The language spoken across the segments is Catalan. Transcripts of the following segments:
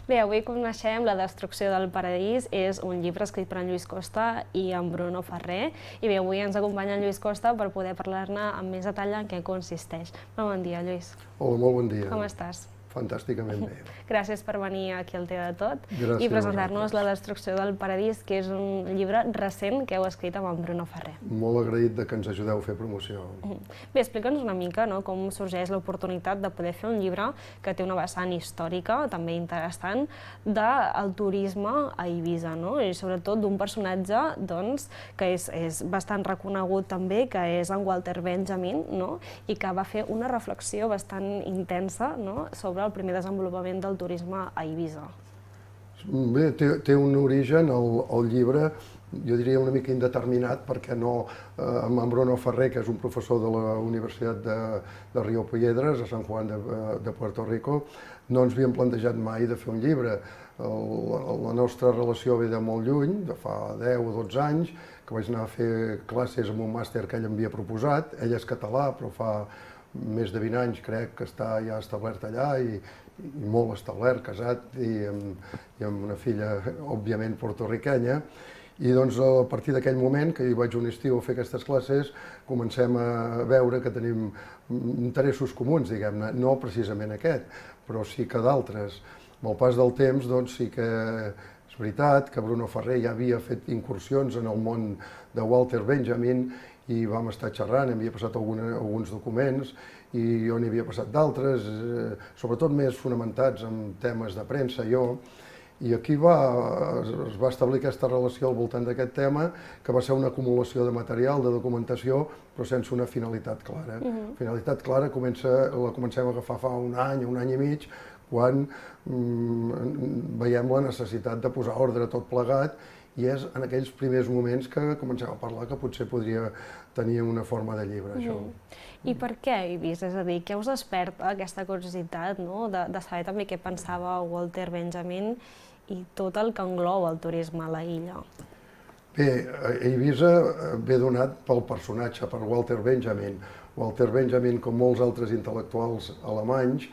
Bé, avui coneixem La destrucció del paradís. És un llibre escrit per en Lluís Costa i en Bruno Ferrer. I bé, avui ens acompanya en Lluís Costa per poder parlar-ne amb més detall en què consisteix. Molt bon dia, Lluís. Hola, molt bon dia. Com estàs? Fantàsticament bé. Gràcies per venir aquí al Té de Tot Gràcies i presentar-nos a vosaltres. La destrucció del paradís, que és un llibre recent que heu escrit amb en Bruno Ferrer. Molt agraït de que ens ajudeu a fer promoció. Bé, explica'ns una mica com sorgeix l'oportunitat de poder fer un llibre que té una vessant històrica, també interessant, del turisme a Eivissa, i sobretot d'un personatge que és bastant reconegut també, que és en Walter Benjamin, i que va fer una reflexió bastant intensa sobre el primer desenvolupament del turisme a Eivissa. Bé, té un origen, el llibre, jo diria una mica indeterminat, perquè amb en Bruno Ferrer, que és un professor de la Universitat de Rio Piedras, a Sant Juan de Puerto Rico, no ens havíem plantejat mai de fer un llibre. La nostra relació ve de molt lluny, de fa 10 o 12 anys, que vaig anar a fer classes amb un màster que ell em havia proposat. Ell és català, però fa més de 20 anys crec que està ja establert allà i molt establert, casat i amb una filla, òbviament, porto-riquenya. I doncs a partir d'aquell moment, que hi vaig un estiu a fer aquestes classes, comencem a veure que tenim interessos comuns, diguem-ne, no precisament aquest, però sí que d'altres. Amb el pas del temps, doncs sí que és veritat que Bruno Ferrer ja havia fet incursions en el món de Walter Benjamin i vam estar xerrant, havia passat alguns documents i jo n'hi havia passat d'altres, sobretot més fonamentats en temes de premsa, jo. I aquí es va establir aquesta relació al voltant d'aquest tema, que va ser una acumulació de material, de documentació, però sense una finalitat clara. La finalitat clara la comencem a agafar fa un any i mig, quan veiem la necessitat de posar ordre a tot plegat, i és en aquells primers moments que comencem a parlar que potser podria tenir una forma de llibre, això. I per què Eivissa? És a dir, què us desperta aquesta curiositat de saber també què pensava Walter Benjamin i tot el que engloba el turisme a la illa? Bé, Eivissa ve donat pel personatge, per Walter Benjamin. Walter Benjamin, com molts altres intel·lectuals alemanys,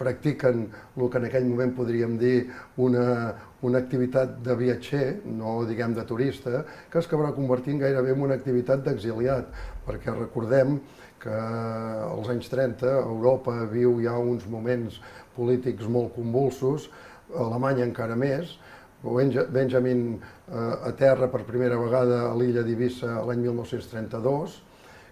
practiquen el que en aquell moment podríem dir una activitat de viatger, no diguem de turista, que es acabarà convertint gairebé en una activitat d'exiliat, perquè recordem que als anys 30 Europa viu ja uns moments polítics molt convulsos, Alemanya encara més. Benjamin aterra per primera vegada a l'illa d'Eivissa l'any 1932,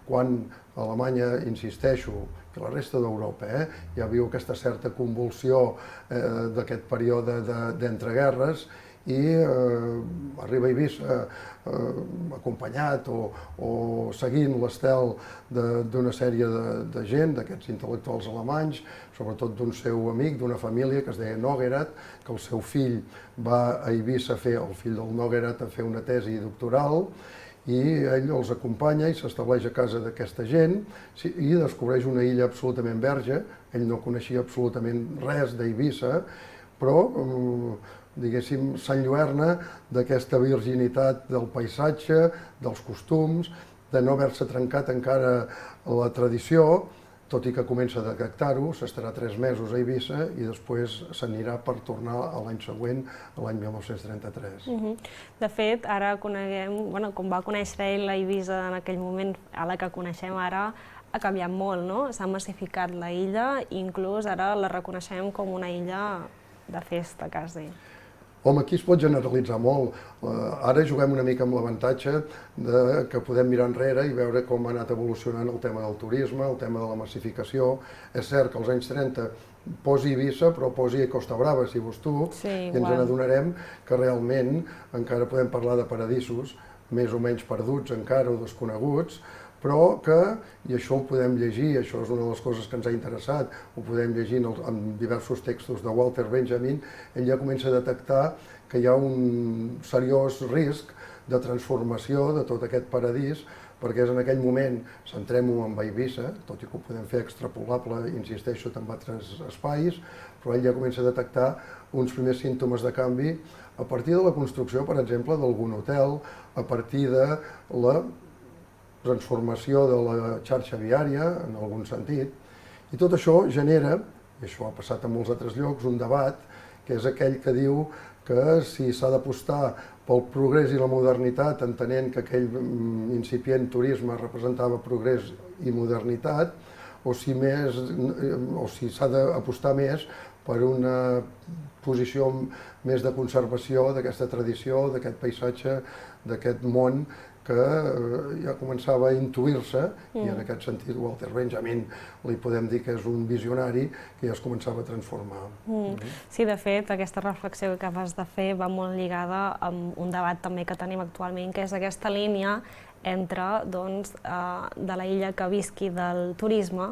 quan Alemanya, insisteixo, i la resta d'Europa, ja viu aquesta certa convulsió d'aquest període d'entreguerres i arriba a Eivissa acompanyat o seguint l'estel d'una sèrie de gent, d'aquests intel·lectuals alemanys, sobretot d'un seu amic, d'una família que es deia Noguerat, que el seu fill va a Eivissa el fill del Noguerat, a fer una tesi doctoral, i ell els acompanya i s'estableix a casa d'aquesta gent i descobreix una illa absolutament verge. Ell no coneixia absolutament res d'Eivissa, però, diguéssim, s'enlluerna d'aquesta virginitat del paisatge, dels costums, de no haver-se trencat encara la tradició, tot i que comença a detectar-ho, s'estarà 3 mesos a Eivissa i després s'anirà per tornar l'any següent, l'any 1933. De fet, ara coneguem, com va conèixer ell la Eivissa en aquell moment, a la que coneixem ara, ha canviat molt, no? S'ha massificat la illa i inclús ara la reconeixem com una illa de festa, quasi. Home, aquí es pot generalitzar molt. Ara juguem una mica amb l'avantatge que podem mirar enrere i veure com ha anat evolucionant el tema del turisme, el tema de la massificació. És cert que als anys 30 posi Eivissa, però posi Costa Brava, si vols tu, i ens n'adonarem que realment encara podem parlar de paradisos, més o menys perduts encara o desconeguts, però que, i això ho podem llegir, això és una de les coses que ens ha interessat, ho podem llegir en diversos textos de Walter Benjamin, ell ja comença a detectar que hi ha un seriós risc de transformació de tot aquest paradís, perquè és en aquell moment, centrem-ho en Eivissa, tot i que ho podem fer extrapolable, insisteixo, en altres espais, però ell ja comença a detectar uns primers símptomes de canvi a partir de la construcció, per exemple, d'algun hotel, a partir de la transformació de la xarxa viària, en algun sentit, i tot això genera i això ha passat a molts altres llocs, un debat que és aquell que diu que si s'ha d'apostar pel progrés i la modernitat, entenent que aquell incipient turisme representava progrés i modernitat, o si s'ha d'apostar més per una posició més de conservació d'aquesta tradició, d'aquest paisatge, d'aquest món que ja començava a intuir-se, i en aquest sentit Walter Benjamin li podem dir que és un visionari que ja es començava a transformar. Sí, de fet, aquesta reflexió que acabes de fer va molt lligada amb un debat també que tenim actualment, que és aquesta línia entre de la illa que visqui del turisme,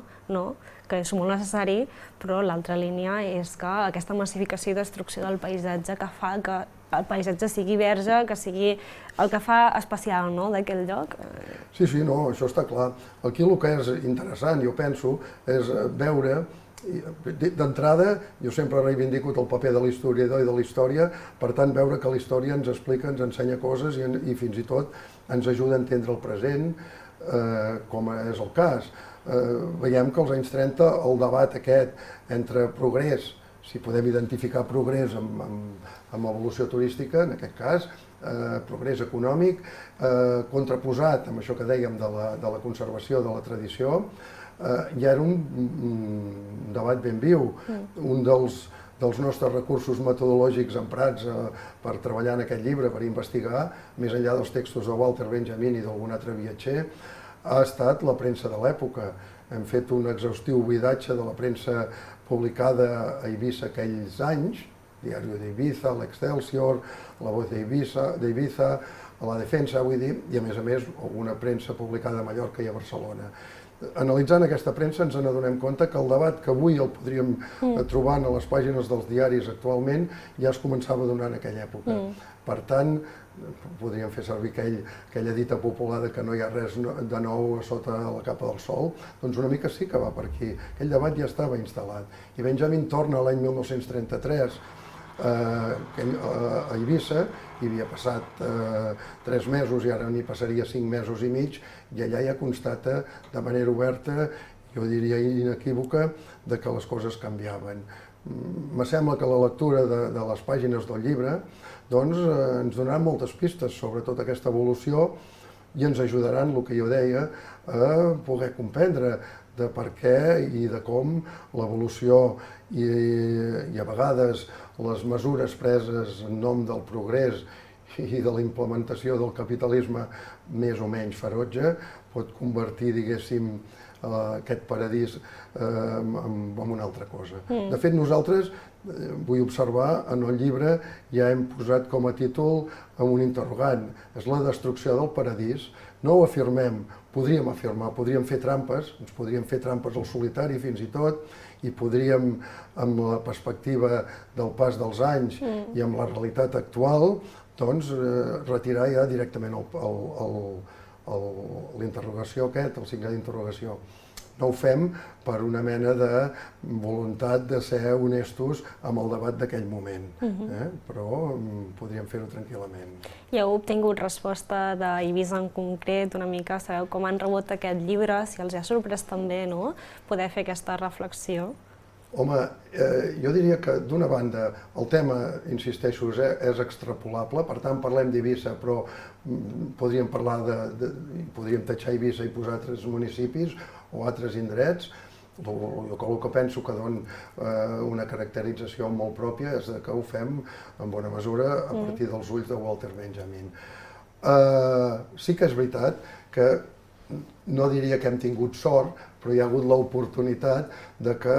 que és molt necessari, però l'altra línia és que aquesta massificació i destrucció del paisatge que fa que el paisatge sigui verge, que sigui el que fa especial d'aquell lloc. Sí, no, això està clar. Aquí el que és interessant, jo penso, és veure. D'entrada, jo sempre he reivindicat el paper de l'historiador i de la història, per tant, veure que la història ens explica, ens ensenya coses i fins i tot ens ajuda a entendre el present, com és el cas. Veiem que als anys 30 el debat aquest entre progrés, si podem identificar progrés amb evolució turística, en aquest cas, progrés econòmic, contraposat amb això que dèiem de la conservació de la tradició, ja era un debat ben viu. Un dels nostres recursos metodològics emprats per treballar en aquest llibre, per investigar, més enllà dels textos de Walter Benjamin i d'algun altre viatger, ha estat la premsa de l'època. Hem fet un exhaustiu buidatge de la premsa publicada a Eivissa aquells anys, Diario de Ibiza, l'Excelsior, La Voz de Ibiza, La Defensa, vull dir, i a més, alguna premsa publicada a Mallorca i a Barcelona. Analitzant aquesta premsa ens n'adonem compte que el debat que avui el podríem trobar a les pàgines dels diaris actualment ja es començava a donar en aquella època. Per tant, podríem fer servir aquella dita popular de que no hi ha res de nou sota la capa del sol, doncs una mica sí que va per aquí. Aquell debat ja estava instal·lat. I Benjamin torna l'any 1933 a Eivissa, hi havia passat 3 mesos i ara n'hi passaria 5 mesos i mig, i allà ja constata de manera oberta, jo diria inequívoca, de que les coses canviaven. Me sembla que la lectura de les pàgines del llibre ens donarà moltes pistes sobre tota aquesta evolució i ens ajudaran, el que jo deia, a poder comprendre de per què i de com l'evolució i a vegades les mesures preses en nom del progrés i de la implementació del capitalisme més o menys ferotge pot convertir, diguéssim, aquest paradís en una altra cosa. De fet, nosaltres, vull observar, en el llibre ja hem posat com a títol amb un interrogant. És la destrucció del paradís. No ho afirmem, podríem afirmar, podríem fer trampes, ens podríem fer trampes al solitari fins i tot, i podríem, amb la perspectiva del pas dels anys i amb la realitat actual, doncs retirar ja directament l'interrogació aquest, el signe d'interrogació. No ho fem per una mena de voluntat de ser honestos amb el debat d'aquell moment, però podríem fer-ho tranquil·lament. I heu obtingut resposta d'Eivissa en concret, una mica, sabeu com han rebut aquest llibre, si els ha sorprès també, poder fer aquesta reflexió? Home, jo diria que d'una banda el tema, insisteixo, és extrapolable, per tant parlem d'Eivissa, però podríem parlar podríem tatxar Eivissa i posar altres municipis o altres indrets. El que penso que dona una caracterització molt pròpia és que ho fem en bona mesura a partir dels ulls de Walter Benjamin. Sí que és veritat que no diria que hem tingut sort, però hi ha hagut l'oportunitat de que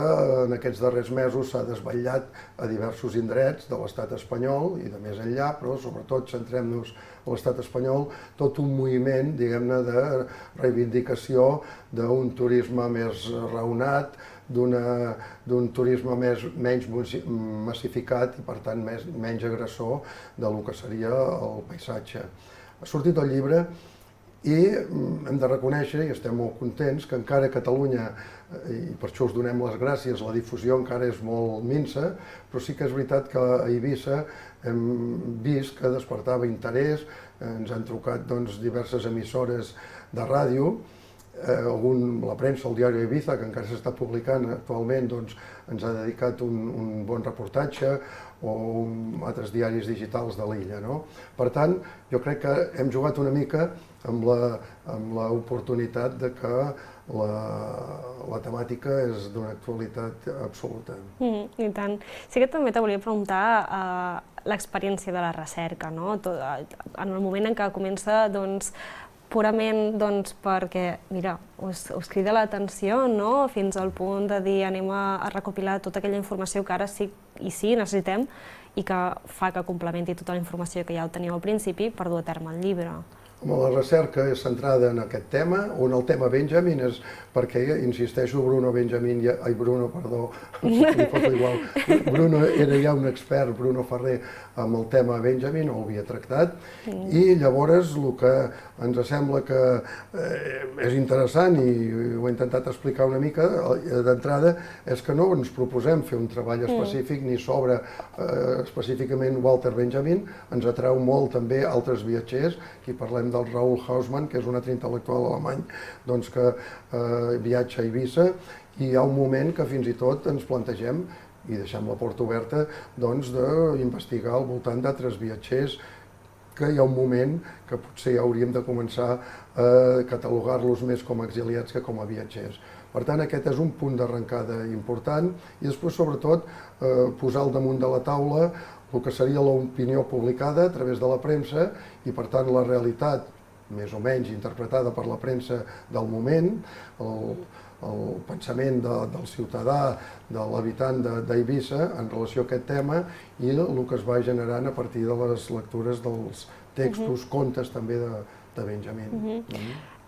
en aquests darrers mesos s'ha desvetllat a diversos indrets de l'estat espanyol i de més enllà, però sobretot centrem-nos a l'estat espanyol, tot un moviment, diguem-ne, de reivindicació d'un turisme més raonat, d'un turisme menys massificat i, per tant, menys agressor del que seria el paisatge. Ha sortit el llibre i hem de reconèixer, i estem molt contents, que encara a Catalunya, i per això us donem les gràcies, la difusió encara és molt minsa, però sí que és veritat que a Eivissa hem vist que despertava interès, ens han trucat diverses emissores de ràdio, la premsa, el diari Ibiza, que encara s'està publicant actualment, doncs, ens ha dedicat un bon reportatge, o altres diaris digitals de l'illa, no? Per tant, jo crec que hem jugat una mica amb l'oportunitat de que la temàtica és d'una actualitat absoluta. I tant. Sí que també te volia preguntar l'experiència de la recerca, no? En el moment en què comença, doncs, purament perquè, mira, us crida l'atenció, no? Fins al punt de dir anem a recopilar tota aquella informació que ara sí necessitem i que fa que complementi tota la informació que ja ho teniu al principi per dur a terme el llibre. La recerca és centrada en aquest tema, on el tema Benjamin és perquè, insisteixo, Bruno era ja un expert, Bruno Ferrer, amb el tema Benjamin, ho havia tractat, i llavors el que ens sembla que és interessant, i ho he intentat explicar una mica d'entrada, és que no ens proposem fer un treball específic ni sobre específicament Walter Benjamin, ens atreu molt també altres viatgers, aquí parlem del Raoul Hausmann, que és un altre intel·lectual alemany, doncs que viatja a Eivissa, i hi ha un moment que fins i tot ens plantegem, i deixem la porta oberta, doncs d'investigar al voltant d'altres viatgers, que hi ha un moment que potser ja hauríem de començar a catalogar-los més com a exiliats que com a viatgers. Per tant, aquest és un punt d'arrencada important, i després, sobretot, posar al damunt de la taula el que seria l'opinió publicada a través de la premsa, i per tant la realitat, més o menys interpretada per la premsa del moment, el pensament del ciutadà, de l'habitant d'Eivissa en relació a aquest tema, i el que es va generant a partir de les lectures dels textos, contes també de Benjamin.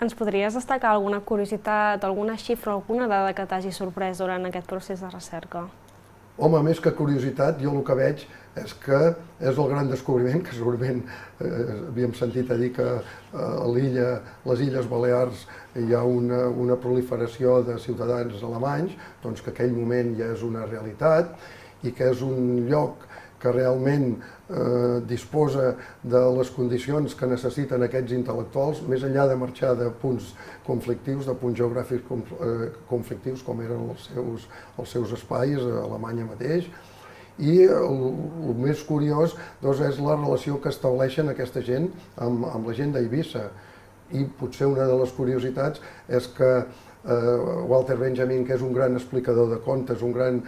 Ens podries destacar alguna curiositat, alguna xifra, alguna dada que t'hagi sorprès durant aquest procés de recerca? Home, més que curiositat, jo el que veig és que és el gran descobriment, que segurament havíem sentit a dir que a les Illes Balears hi ha una proliferació de ciutadans alemanys, doncs que aquell moment ja és una realitat, i que és un lloc que realment disposa de les condicions que necessiten aquests intel·lectuals, més enllà de marxar de punts conflictius, de punts geogràfics conflictius, com eren els seus espais, a Alemanya mateix. I el més curiós és la relació que estableixen aquesta gent amb la gent d'Eivissa. I potser una de les curiositats és que Walter Benjamin, que és un gran explicador de contes, un gran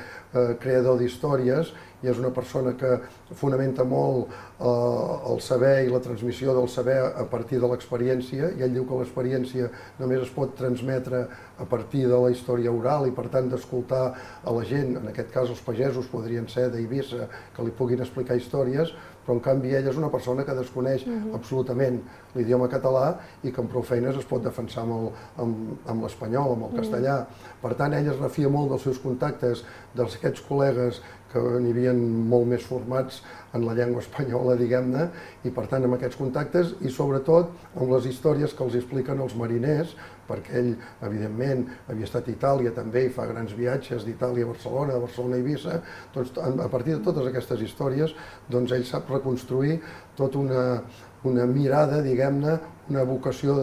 creador d'històries, i és una persona que fonamenta molt el saber i la transmissió del saber a partir de l'experiència, i ell diu que l'experiència només es pot transmetre a partir de la història oral i per tant d'escoltar a la gent, en aquest cas els pagesos podrien ser d'Eivissa, que li puguin explicar històries, però en canvi ell és una persona que desconeix absolutament l'idioma català i que amb prou feines es pot defensar amb l'espanyol, amb el castellà. Per tant, ell es refia molt dels seus contactes, d'aquests col·legues que n'hi havia molt més formats en la llengua espanyola, diguem-ne, i per tant amb aquests contactes i sobretot amb les històries que els expliquen els mariners, perquè ell, evidentment, havia estat a Itàlia també i fa grans viatges d'Itàlia a Barcelona, de Barcelona a Eivissa, doncs a partir de totes aquestes històries, doncs ell sap reconstruir tota una mirada, diguem-ne, una vocació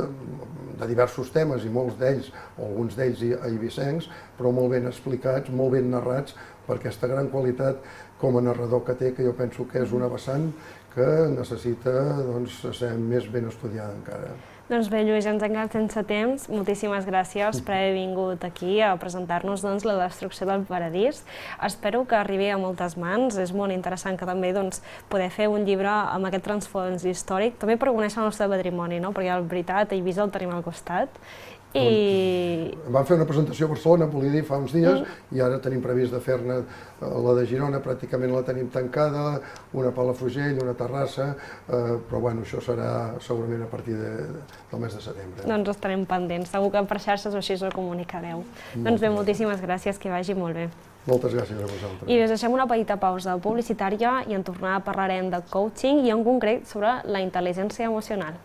de diversos temes, i molts d'ells, o alguns d'ells eivissencs, però molt ben explicats, molt ben narrats, per aquesta gran qualitat com a narrador que té, que jo penso que és una vessant que necessita ser més ben estudiada encara. Doncs bé, Lluís, ens hem quedat sense temps. Moltíssimes gràcies per haver vingut aquí a presentar-nos La destrucció del paradís. Espero que arribi a moltes mans. És molt interessant que també poder fer un llibre amb aquest transfons històric, també per conèixer el nostre patrimoni, perquè la veritat, a Eivissa el tenim al costat. Vam fer una presentació a Barcelona, volia dir, fa uns dies, i ara tenim previst de fer-ne la de Girona, pràcticament la tenim tancada, una a Palafrugell, una a Terrassa, però bueno, això serà segurament a partir del mes de setembre. Doncs estarem pendents, segur que per xarxes o així ho comunicareu. Doncs bé, moltíssimes gràcies, que vagi molt bé. Moltes gràcies a vosaltres. I us deixem una petita pausa publicitària i en tornar parlarem de coaching i en concret sobre la intel·ligència emocional.